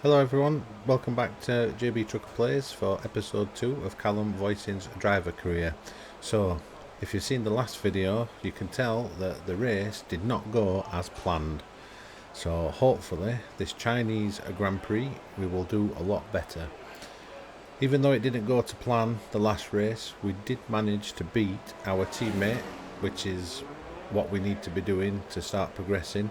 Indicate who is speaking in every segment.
Speaker 1: Hello everyone, welcome back to JBTruckerPlays for episode 2 of Callum Voisin's driver career. So, if you've seen the last video, you can tell that the race did not go as planned. So hopefully, this Chinese Grand Prix, we will do a lot better. Even though it didn't go to plan the last race, we did manage to beat our teammate, which is what we need to be doing to start progressing.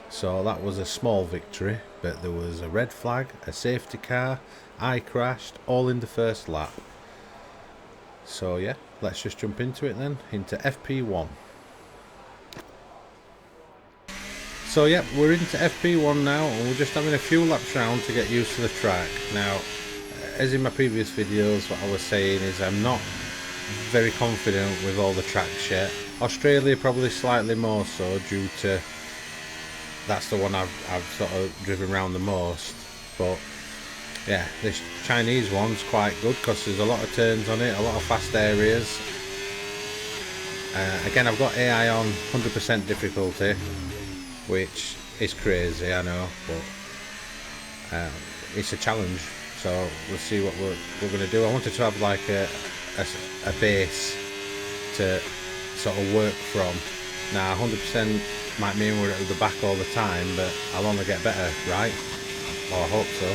Speaker 1: So that was a small victory, but there was a red flag, a safety car, I crashed, all in the first lap. So yeah, let's just jump into it then, into FP1. So yeah, we're into FP1 now, and we're just having a few laps round to get used to the track. Now, as in my previous videos, what I was saying is I'm not very confident with all the tracks yet. Australia probably slightly more so, due to that's the one I've sort of driven around the most. But yeah, this Chinese one's quite good because there's a lot of turns on it, a lot of fast areas. Again, I've got AI on 100% difficulty, which is crazy, I know, but it's a challenge. So we'll see what we're going to do. I wanted to have like a base to sort of work from. Now 100% might mean we're at the back all the time, but I'll only get better, right? Or I hope so.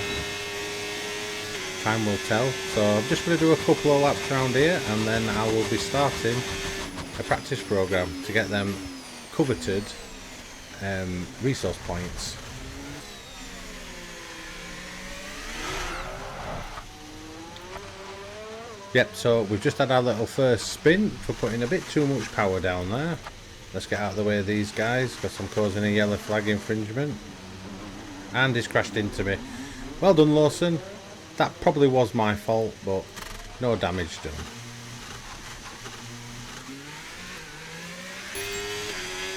Speaker 1: Time will tell. So I'm just going to do a couple of laps around here, and then I will be starting a practice program to get them coveted resource points. Yep, so we've just had our little first spin for putting a bit too much power down there. Let's get out of the way of these guys because I'm causing a yellow flag infringement. And he's crashed into me. Well done, Lawson. That probably was my fault, but no damage done.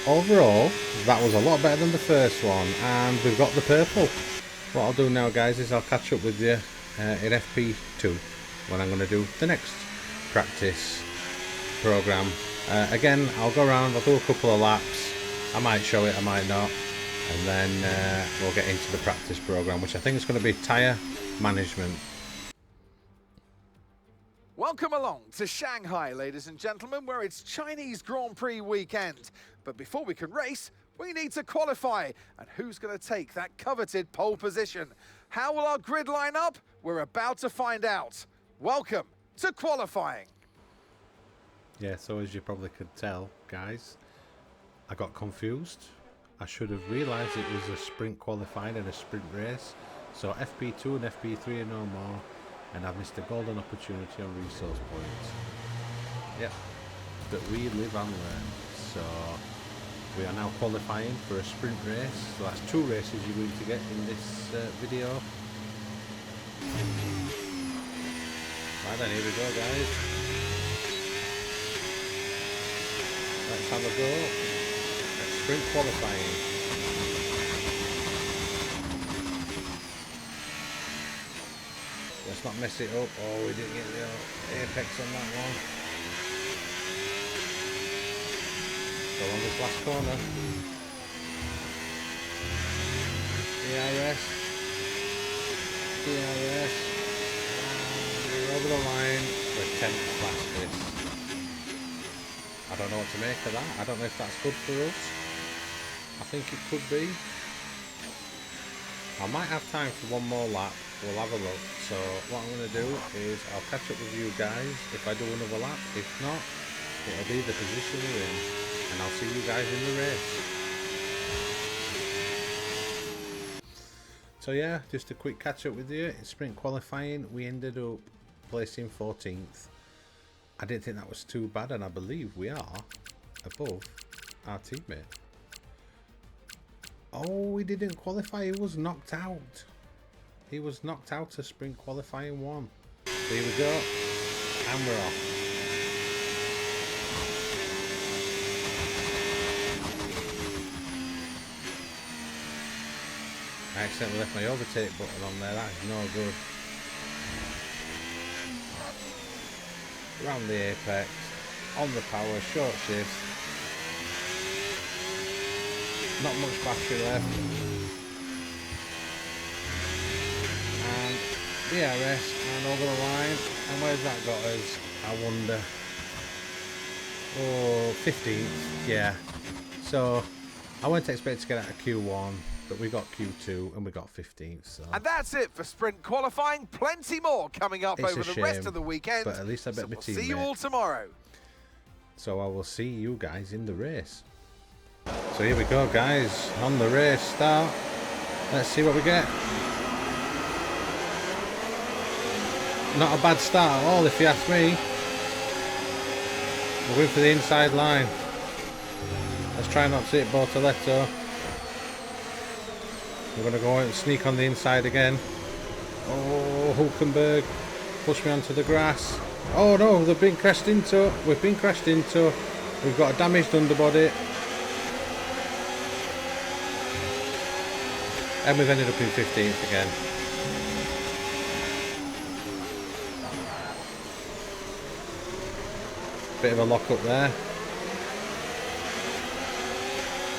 Speaker 1: Overall, that was a lot better than the first one, and we've got the purple. What I'll do now, guys, is I'll catch up with you in FP2 when I'm going to do the next practice program. Again, I'll go around, I'll do a couple of laps. I might show it, I might not, and then we'll get into the practice program, which I think is going to be tyre management.
Speaker 2: Welcome along to Shanghai, ladies and gentlemen, where it's Chinese Grand Prix weekend. But before we can race, we need to qualify. And who's going to take that coveted pole position? How will our grid line up? We're about to find out. Welcome to qualifying.
Speaker 1: Yeah, so as you probably could tell, guys, I got confused. I should have realised it was a sprint qualifying and a sprint race. So FP2 and FP3 are no more, and I've missed a golden opportunity on resource points. Yep, but we live and learn. So we are now qualifying for a sprint race. So that's 2 races you're going to get in this video. Right then, here we go, guys. Let's have a go at sprint qualifying. Let's not mess it up. Oh, we didn't get the apex on that one. So on this last corner. DRS. We're over the line for 10th fastest. I don't know what to make of that. I don't know if that's good for us. I think it could be. I might have time for one more lap. We'll have a look. So what I'm going to do is I'll catch up with you guys if I do another lap. If not, it'll be the position we're in. And I'll see you guys in the race. So yeah, just a quick catch up with you. In sprint qualifying, we ended up placing 14th. I didn't think that was too bad, and I believe we are above our teammate. Oh, he didn't qualify, he was knocked out. He was knocked out of sprint qualifying 1. So here we go, and we're off. I accidentally left my overtake button on there, that is no good. Around the apex, on the power, short shift, not much battery left. And DRS and over the line. And where's that got us? I wonder. Oh, 15th, yeah. So I wasn't expecting to get out of Q1, but we got Q2 and we got 15th. So.
Speaker 2: And that's it for sprint qualifying. Plenty more coming up over the rest of the weekend.
Speaker 1: But at least I bet my teammate.
Speaker 2: See you all tomorrow.
Speaker 1: So I will see you guys in the race. So here we go, guys, on the race start. Let's see what we get. Not a bad start at all, if you ask me. We're going for the inside line. Let's try not to hit Bortoletto. We're going to go and sneak on the inside again. Oh, Hulkenberg. Push me onto the grass. Oh no, they've been crashed into. We've been crashed into. We've got a damaged underbody. And we've ended up in 15th again. Bit of a lock up there.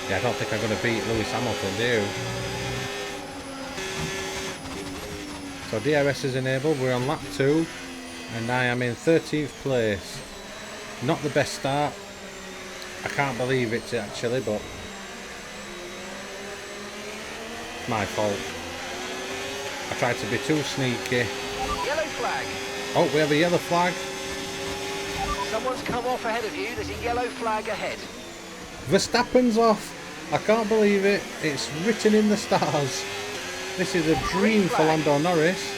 Speaker 1: Yeah, I don't think I'm going to beat Lewis Hamilton, do you? So DRS is enabled. We're on lap 2. And I am in 13th place. Not the best start. I can't believe it actually, but my fault. I tried to be too sneaky.
Speaker 3: Yellow flag.
Speaker 1: Oh, we have a yellow flag.
Speaker 3: Someone's come off ahead of you. There's a yellow flag ahead.
Speaker 1: Verstappen's off. I can't believe it. It's written in the stars. This is a dream for Lando Norris.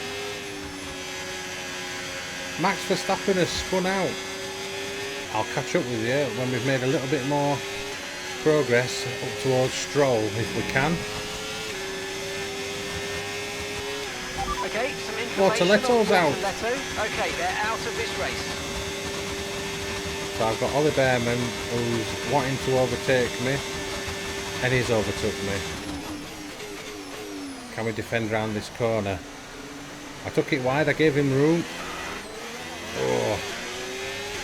Speaker 1: Max Verstappen has spun out. I'll catch up with you when we've made a little bit more progress up towards Stroll if we can.
Speaker 3: Okay, some information.
Speaker 1: Bortoletto's out.
Speaker 3: Okay, they're out of this race.
Speaker 1: So I've got Oliver Bearman who's wanting to overtake me, and he's overtook me. Can we defend around this corner? I took it wide, I gave him room. Oh,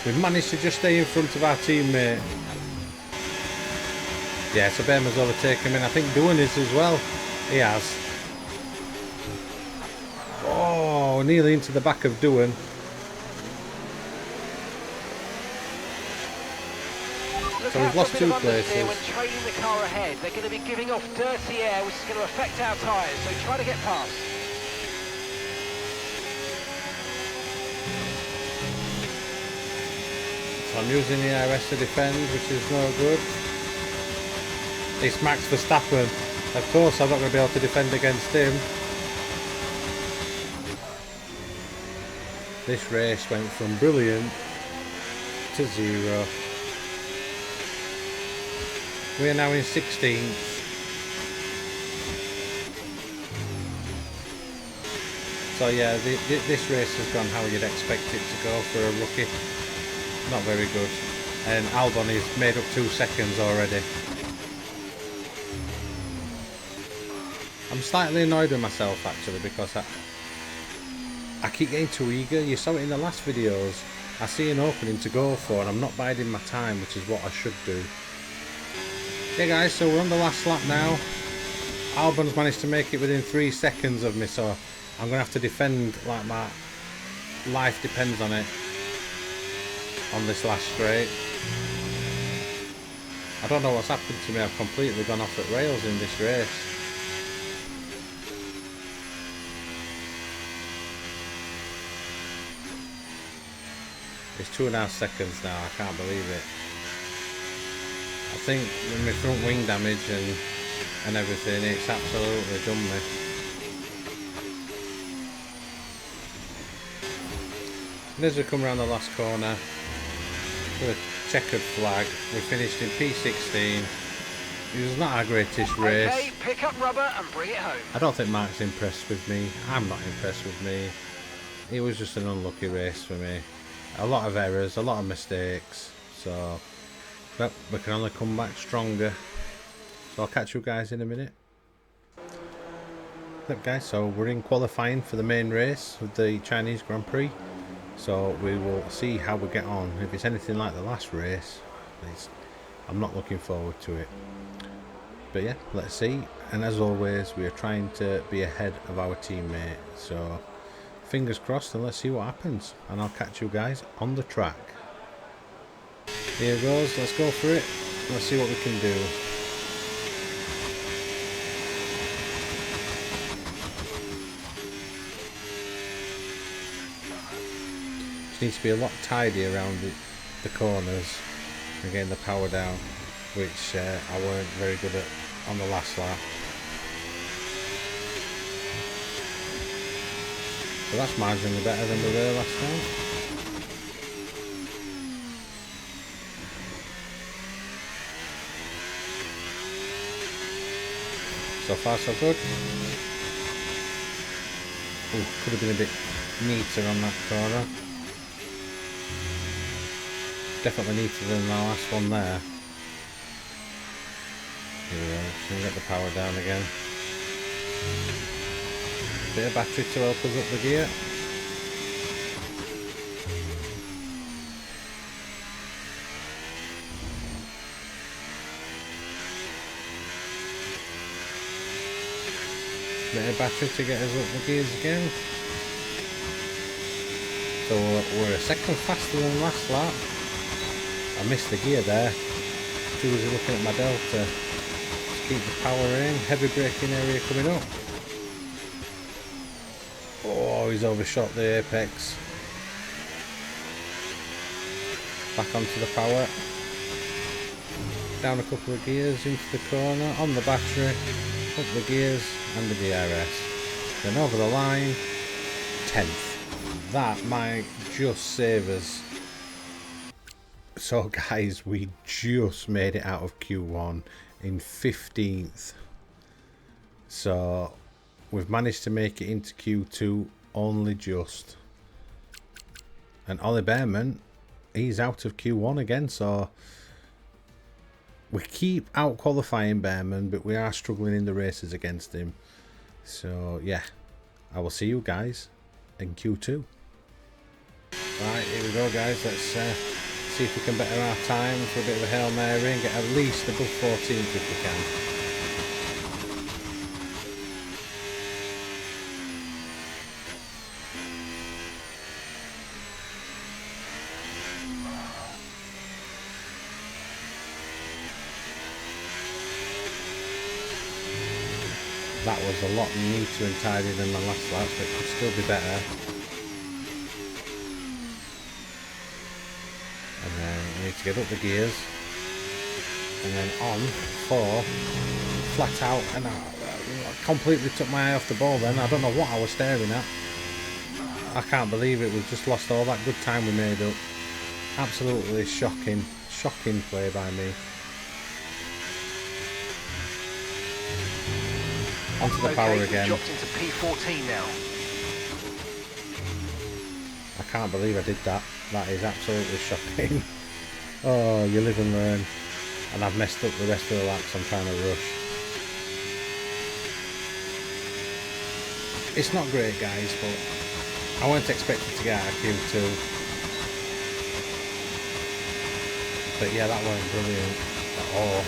Speaker 1: we've managed to just stay in front of our teammate. Yeah, so Bearman's overtaken me, and I think Doohan is as well. He has. Oh, nearly into the back of Doohan. So we've lost 2 places.
Speaker 3: When trailing the car ahead, they're going to be giving off dirty air, which is going to affect our tyres. So try to get past.
Speaker 1: So I'm using the IRS to defend, which is no good. It's Max Verstappen. Of course, I'm not going to be able to defend against him. This race went from brilliant to 0. We are now in 16th. So yeah, this race has gone how you'd expect it to go for a rookie. Not very good. And Albon is made up 2 seconds already. I'm slightly annoyed with myself actually because I keep getting too eager. You saw it in the last videos. I see an opening to go for and I'm not biding my time, which is what I should do. Okay guys, so we're on the last lap now. Albon's managed to make it within 3 seconds of me, so I'm going to have to defend like my life depends on it on this last straight. I don't know what's happened to me. I've completely gone off at rails in this race. It's 2.5 seconds now. I can't believe it. I think with my front wing damage and everything, it's absolutely done me. And as we come around the last corner with a checkered flag, we finished in P16. It was not our greatest race.
Speaker 3: Okay, pick up rubber and bring it home.
Speaker 1: I don't think Mark's impressed with me. I'm not impressed with me. It was just an unlucky race for me. A lot of errors, a lot of mistakes. So, but we can only come back stronger. So I'll catch you guys in a minute. Look guys, so we're in qualifying for the main race of the Chinese Grand Prix. So we will see how we get on. If it's anything like the last race, I'm not looking forward to it. But yeah, let's see. And as always, we are trying to be ahead of our teammate. So fingers crossed, and let's see what happens. And I'll catch you guys on the track. Here goes, let's go for it. Let's see what we can do. Just needs to be a lot tidier around the corners and getting the power down, which I weren't very good at on the last lap. So that's marginally better than we were last time. So far so good. Ooh, could have been a bit neater on that corner. Definitely neater than the last one there. Here we go, so we get the power down again. Bit of battery to help us up the gear. Bit of battery to get us up the gears again. So we're a second faster than last lap. I missed the gear there. Too busy looking at my delta. Just keep the power in. Heavy braking area coming up. Oh, he's overshot the apex. Back onto the power. Down a couple of gears into the corner. On the battery. Up the gears and the DRS. Then over the line. 10th. That might just save us. So guys, we just made it out of Q1 in 15th. So we've managed to make it into Q2 only just. And Oliver Bearman, he's out of Q1 again, so we keep out qualifying Bearman, but we are struggling in the races against him. So yeah, I will see you guys in Q2. Right, here we go guys, let's see if we can better our time for a bit of a Hail Mary and get at least above 14th if we can. That was a lot neater and tidier than the last lap, but it could still be better. And then we need to get up the gears. And then on for flat out. And I completely took my eye off the ball then. I don't know what I was staring at. I can't believe it. We've just lost all that good time we made up. Absolutely shocking. Shocking play by me. Onto the power again.
Speaker 3: Dropped into P14 now.
Speaker 1: I can't believe I did that. That is absolutely shocking. Oh, you live and learn. And I've messed up the rest of the laps. I'm trying to rush. It's not great, guys, but I weren't expecting to get out of Q2. But yeah, that wasn't brilliant at all.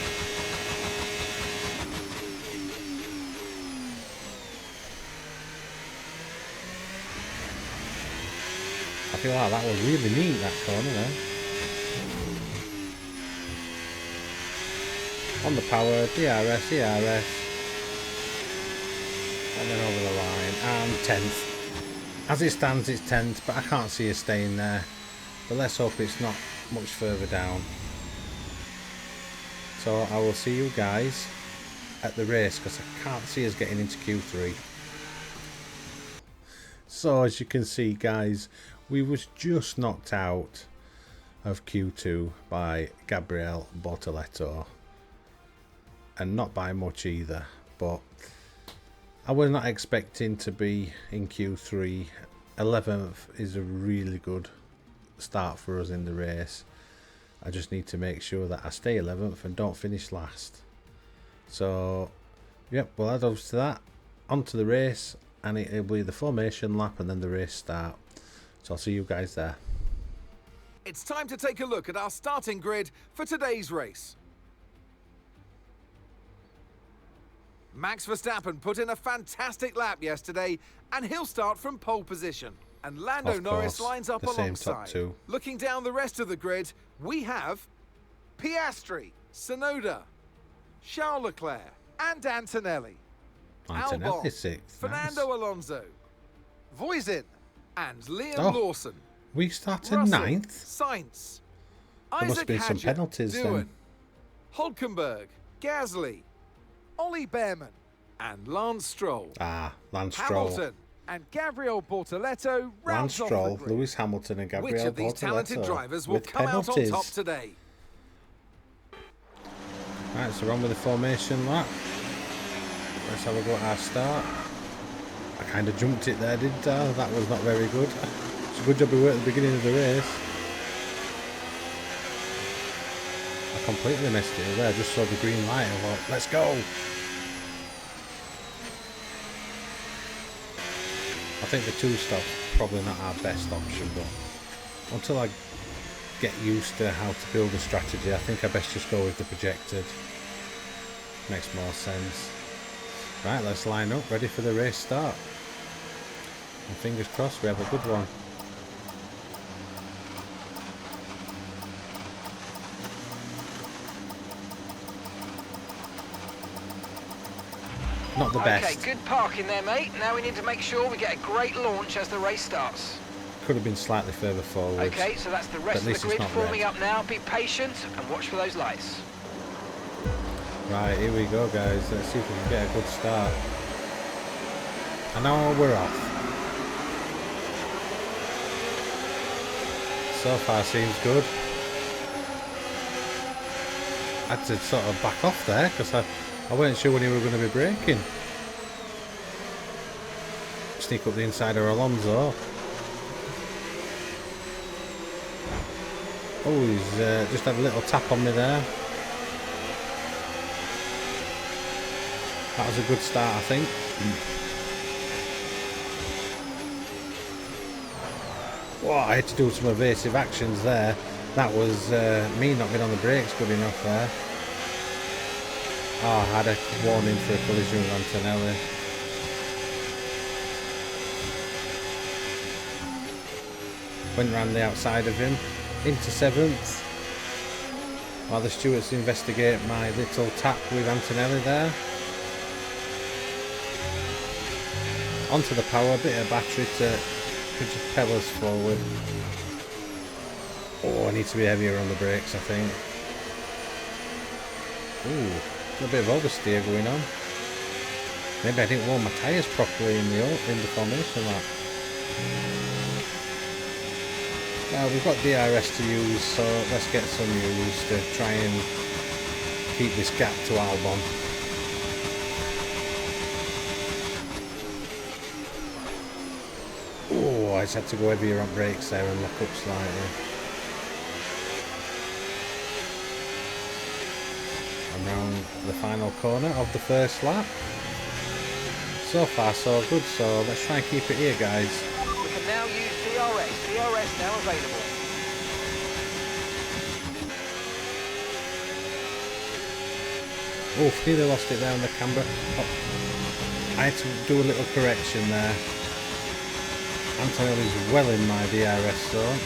Speaker 1: I feel like that was really neat, that corner there. On the power, DRS, ERS. And then over the line. And 10th. As it stands, it's 10th, but I can't see us staying there. But let's hope it's not much further down. So I will see you guys at the race, because I can't see us getting into Q3. So as you can see, guys, we was just knocked out of Q2 by Gabriel Bortoletto, and not by much either, but I was not expecting to be in Q3. 11th is a really good start for us in the race. I just need to make sure that I stay 11th and don't finish last. So yep, we'll add over to that, onto the race, and it'll be the formation lap and then the race start. So I'll see you guys there.
Speaker 2: It's time to take a look at our starting grid for today's race. Max Verstappen put in a fantastic lap yesterday, and he'll start from pole position. And Lando Norris lines up
Speaker 1: the same top
Speaker 2: alongside.
Speaker 1: two.
Speaker 2: Looking down the rest of the grid, we have Piastri, Tsunoda, Charles Leclerc, and Antonelli.
Speaker 1: Antonelli
Speaker 2: Albon,
Speaker 1: sixth.
Speaker 2: Fernando
Speaker 1: Nice.
Speaker 2: Alonso, Voisin, and Liam
Speaker 1: Oh.
Speaker 2: Lawson.
Speaker 1: We started
Speaker 2: Russell,
Speaker 1: ninth.
Speaker 2: Sainz,
Speaker 1: There must
Speaker 2: Isaac
Speaker 1: be some
Speaker 2: Hadjar,
Speaker 1: penalties
Speaker 2: Doohan,
Speaker 1: then.
Speaker 2: Hulkenberg, Gasly, Oliver Bearman, and Lance Stroll.
Speaker 1: Ah, Lance Stroll.
Speaker 2: Hamilton and Gabriel Bortoletto rounds
Speaker 1: Lance
Speaker 2: off
Speaker 1: Stroll,
Speaker 2: the grid.
Speaker 1: Lewis Hamilton and Gabriel
Speaker 2: Which of these talented
Speaker 1: Bortoletto
Speaker 2: drivers will
Speaker 1: with
Speaker 2: come
Speaker 1: penalties.
Speaker 2: out on top today?
Speaker 1: Right, so we're on with the formation lap. Let's have a go at our start. I kind of jumped it there, didn't I? That was not very good. It's a good job we were at the beginning of the race. I completely missed it there. I just saw the green light and thought, let's go. I think the two stop's probably not our best option, but until I get used to how to build a strategy, I think I best just go with the projected. Makes more sense. Right, let's line up, ready for the race start. And fingers crossed we have a good one. Not the best.
Speaker 3: Okay, good parking there, mate. Now we need to make sure we get a great launch as the race starts.
Speaker 1: Could have been slightly further forward.
Speaker 3: Okay, so that's the rest of the
Speaker 1: least it's
Speaker 3: grid
Speaker 1: not
Speaker 3: forming
Speaker 1: red.
Speaker 3: up now. Be patient and watch for those lights.
Speaker 1: Right, here we go, guys. Let's see if we can get a good start. And now we're off. So far seems good. I had to sort of back off there because I weren't sure when he were going to be braking. Sneak up the inside of Alonso. Oh, he's just had a little tap on me there. That was a good start, I think. Whoa, I had to do some evasive actions there. That was me not being on the brakes good enough there. Oh, I had a warning for a collision with Antonelli. Went round the outside of him, into 7th. While the stewards investigate my little tap with Antonelli there. Onto the power, bit of battery to propel us forward. Oh, I need to be heavier on the brakes, I think. Ooh, a bit of oversteer going on. Maybe I didn't warm my tyres properly in the formation lap. Now we've got DRS to use, so let's get some used to try and keep this gap to Albon. Oh, I just had to go heavier on brakes there and lock up slightly. And round the final corner of the first lap. So far so good, so let's try and keep it here, guys.
Speaker 3: We can now use DRS. DRS now available.
Speaker 1: Oh, nearly lost it there on the camber. Oh, I had to do a little correction there. Antonelli's well in my DRS zone.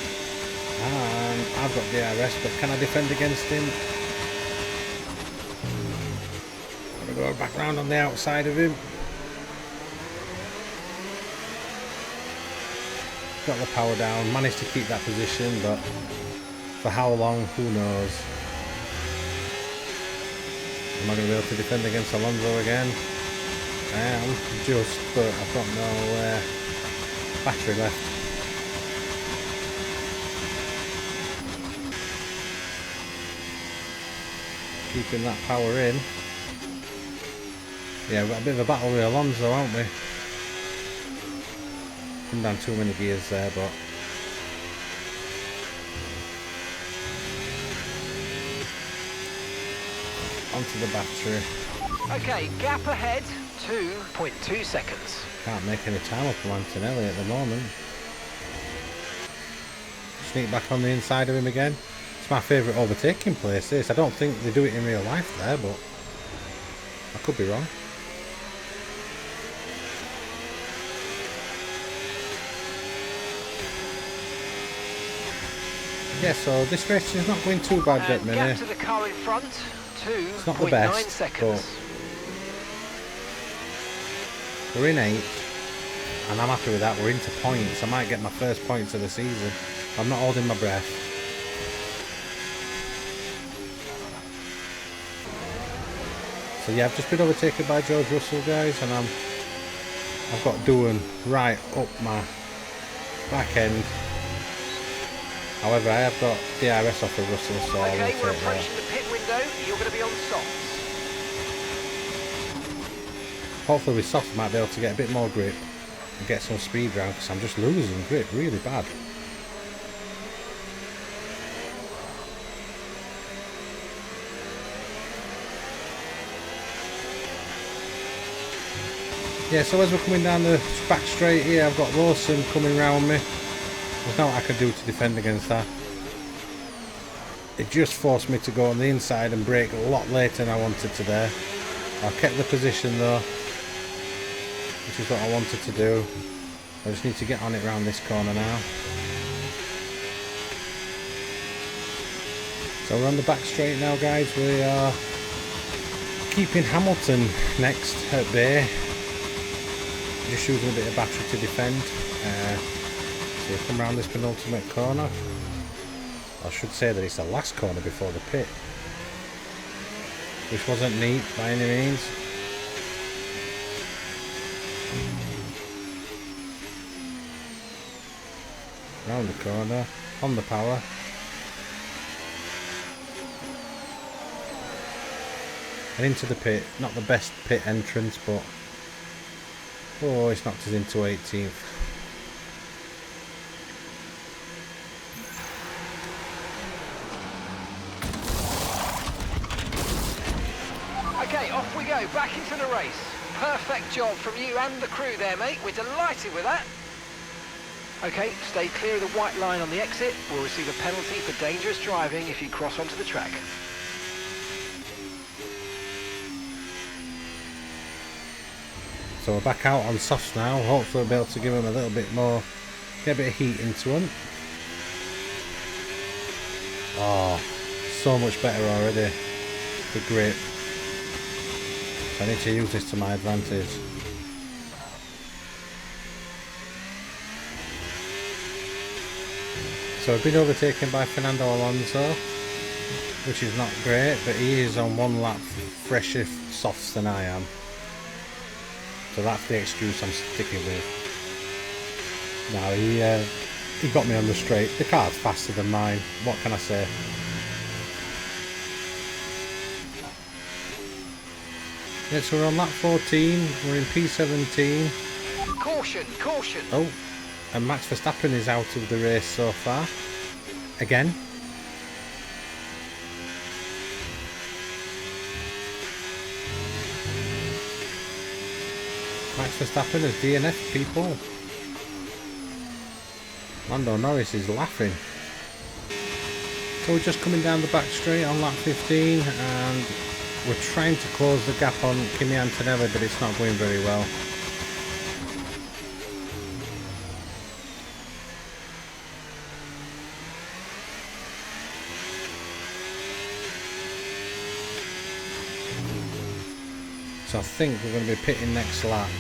Speaker 1: And I've got DRS, but can I defend against him? I'm going to go back round on the outside of him. Got the power down, managed to keep that position, but for how long, who knows. Am I going to be able to defend against Alonso again? I am, just, but I've got no battery left. Keeping that power in. Yeah, we've got a bit of a battle with Alonso, haven't we? Come down too many gears there, but onto the battery.
Speaker 3: Okay, gap ahead, 2.2 seconds.
Speaker 1: Can't make any time up from Antonelli at the moment. Sneak back on the inside of him again. It's my favourite overtaking place, this. I don't think they do it in real life there, but I could be wrong. Yeah, so this race is not going too bad at the minute.
Speaker 3: Gap to the car in front,
Speaker 1: It's not the best,
Speaker 3: 2.9 seconds.
Speaker 1: But we're in 8th, and I'm happy with that. We're into points. I might get my first points of the season. I'm not holding my breath. So yeah, I've just been overtaken by George Russell, guys, and I've got Doohan right up my back end. However, I have got DRS off of Russell, so I will
Speaker 3: Okay, we're
Speaker 1: take that.
Speaker 3: approaching the pit window. You're going to be on softs.
Speaker 1: Hopefully with softs I might be able to get a bit more grip and get some speed round, because I'm just losing grip really bad. Yeah, so as we're coming down the back straight here, I've got Lawson coming round me. There's not what I can do to defend against that. It just forced me to go on the inside and brake a lot later than I wanted to there. I kept the position though, which is what I wanted to do. I just need to get on it round this corner now. So we're on the back straight now, guys. We are keeping Hamilton next at bay. Just using a bit of battery to defend. So we come around this penultimate corner. I should say that it's the last corner before the pit, which wasn't neat by any means. Round the corner, on the power. And into the pit. Not the best pit entrance, but oh, it's knocked us into 18th.
Speaker 3: Okay, off we go, back into the race. Perfect job from you and the crew there, mate. We're delighted with that. Okay, stay clear of the white line on the exit. We'll receive a penalty for dangerous driving if you cross onto the track.
Speaker 1: So we're back out on softs now. Hopefully we'll be able to give them a little bit more, get a bit of heat into them. Oh, so much better already. The grip. So I need to use this to my advantage. So I've been overtaken by Fernando Alonso, which is not great, but he is on one lap fresher softs than I am. So that's the excuse I'm sticking with. Now he got me on the straight. The car's faster than mine. What can I say? Yeah, so we're on lap 14. We're in P17.
Speaker 3: Caution, caution.
Speaker 1: Oh, and Max Verstappen is out of the race so far. Again. Max Verstappen has DNF people. Lando Norris is laughing. So we're just coming down the back straight on lap 15 and we're trying to close the gap on Kimi Antonelli, but it's not going very well. So I think we're going to be pitting next lap.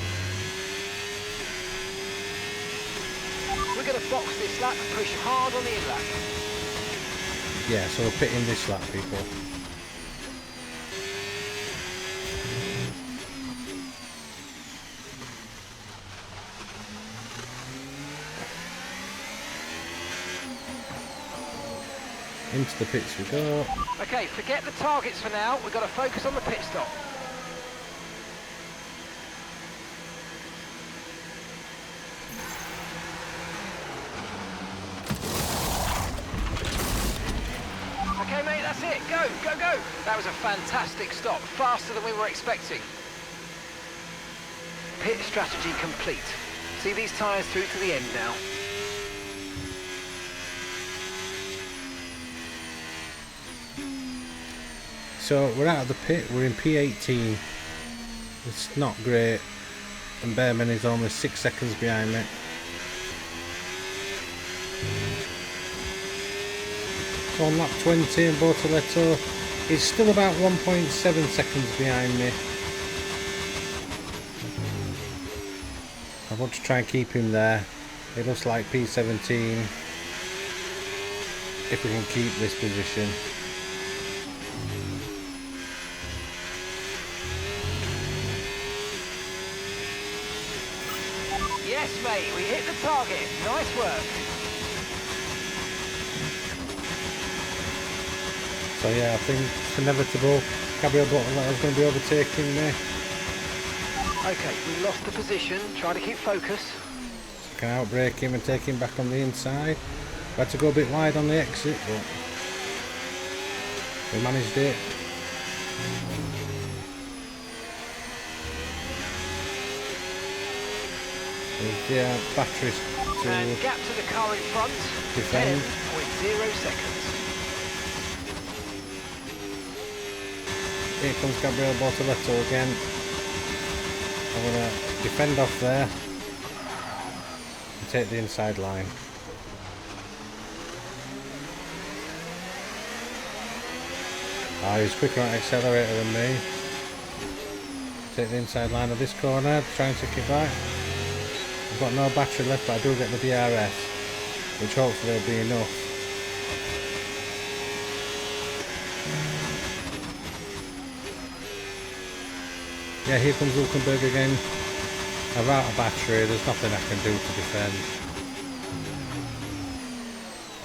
Speaker 3: We're going to box this lap and push hard on the in lap.
Speaker 1: Yeah, so we're pitting this lap, people. Into the pits we go.
Speaker 3: Okay, forget the targets for now. We've got to focus on the pit stop. Okay, mate, that's it. Go, go, go. That was a fantastic stop. Faster than we were expecting. Pit strategy complete. See these tyres through to the end now.
Speaker 1: So we're out of the pit, we're in P18. It's not great. And Bearman is only 6 seconds behind me. So on lap 20, and Bortoletto is still about 1.7 seconds behind me. I want to try and keep him there. It looks like P17, if we can keep this position.
Speaker 3: Yes, mate, we hit the target. Nice work.
Speaker 1: So yeah, I think it's inevitable. Gabriel Bortoletto's going to be overtaking me.
Speaker 3: Okay, we lost the position. Try to keep focus.
Speaker 1: So I can outbrake him and take him back on the inside. I had to go a bit wide on the exit, but we managed it. Yeah, batteries to
Speaker 3: And gap to the car in front.
Speaker 1: defend.
Speaker 3: 10.0 seconds.
Speaker 1: Here comes Gabriel Bortoletto again. I'm going to defend off there and take the inside line. He's quicker on accelerator than me. Take the inside line of this corner, try and take it back. I've got no battery left, but I do get the DRS, which hopefully will be enough. Yeah, here comes Hulkenberg again. I'm out of battery, there's nothing I can do to defend.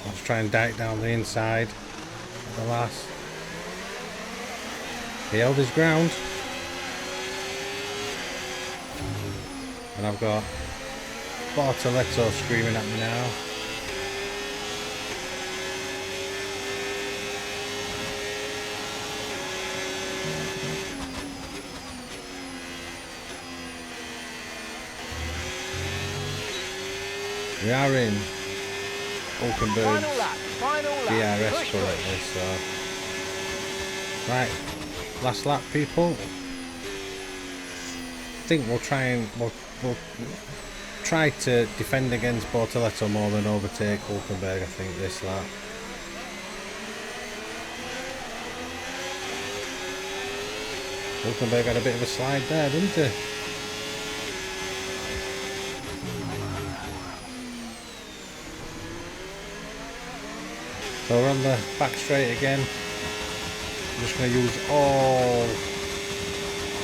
Speaker 1: Let's try and dike down the inside at the last. He held his ground. And I've got Bortoletto screaming at me now. We are in Hulkenberg's
Speaker 3: Final lap.
Speaker 1: DRS
Speaker 3: Push,
Speaker 1: currently,
Speaker 3: push.
Speaker 1: so last lap, people. I think we'll try to defend against Bortoletto more than overtake Hulkenberg, I think, this lap. Hulkenberg had a bit of a slide there, didn't he? So we're on the back straight again. I'm just going to use all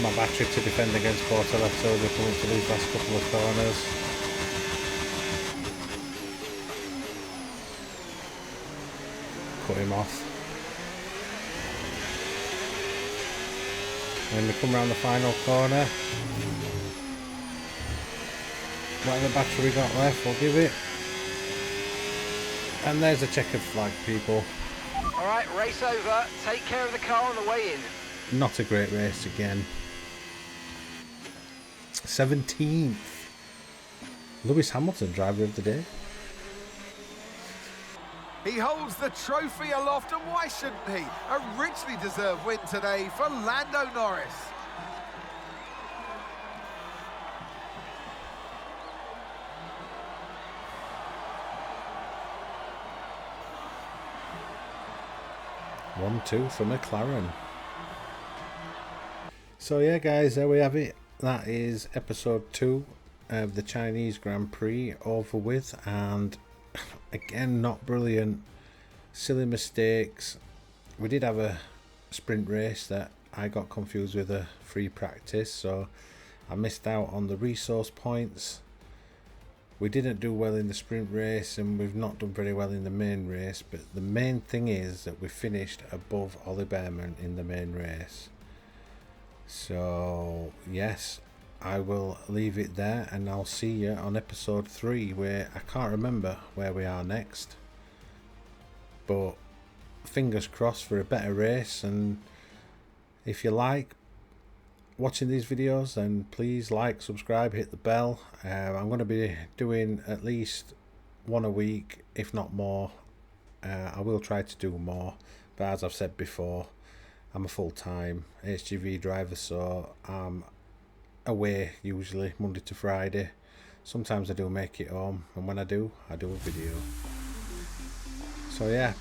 Speaker 1: my battery to defend against Bortoletto. We're coming to these last couple of corners. Cut him off. And we come around the final corner. Whatever battery we got left, we'll give it. And there's a checkered flag, people.
Speaker 3: Alright, race over. Take care of the car on the way in.
Speaker 1: Not a great race again. 17th. Lewis Hamilton, driver of the day.
Speaker 2: He holds the trophy aloft, and why shouldn't he? A richly deserved win today for Lando Norris.
Speaker 1: One, two for McLaren. So yeah, guys, there we have it. That is episode 2 of the Chinese Grand Prix over with, and again, not brilliant. Silly mistakes. We did have a sprint race that I got confused with a free practice, so I missed out on the resource points. We didn't do well in the sprint race, and we've not done very well in the main race, but the main thing is that we finished above Oliver Bearman in the main race. So yes, I will leave it there, and I'll see you on episode 3, where I can't remember where we are next, but fingers crossed for a better race. And if you like watching these videos, then please like, subscribe, hit the bell. I'm going to be doing at least one a week, if not more. I will try to do more, but as I've said before, I'm a full-time HGV driver, so I'm away usually Monday to Friday. Sometimes I do make it home, and when I do a video. So yeah,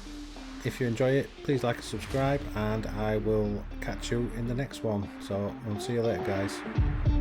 Speaker 1: if you enjoy it, please like and subscribe, and I will catch you in the next one. So I'll see you later, guys.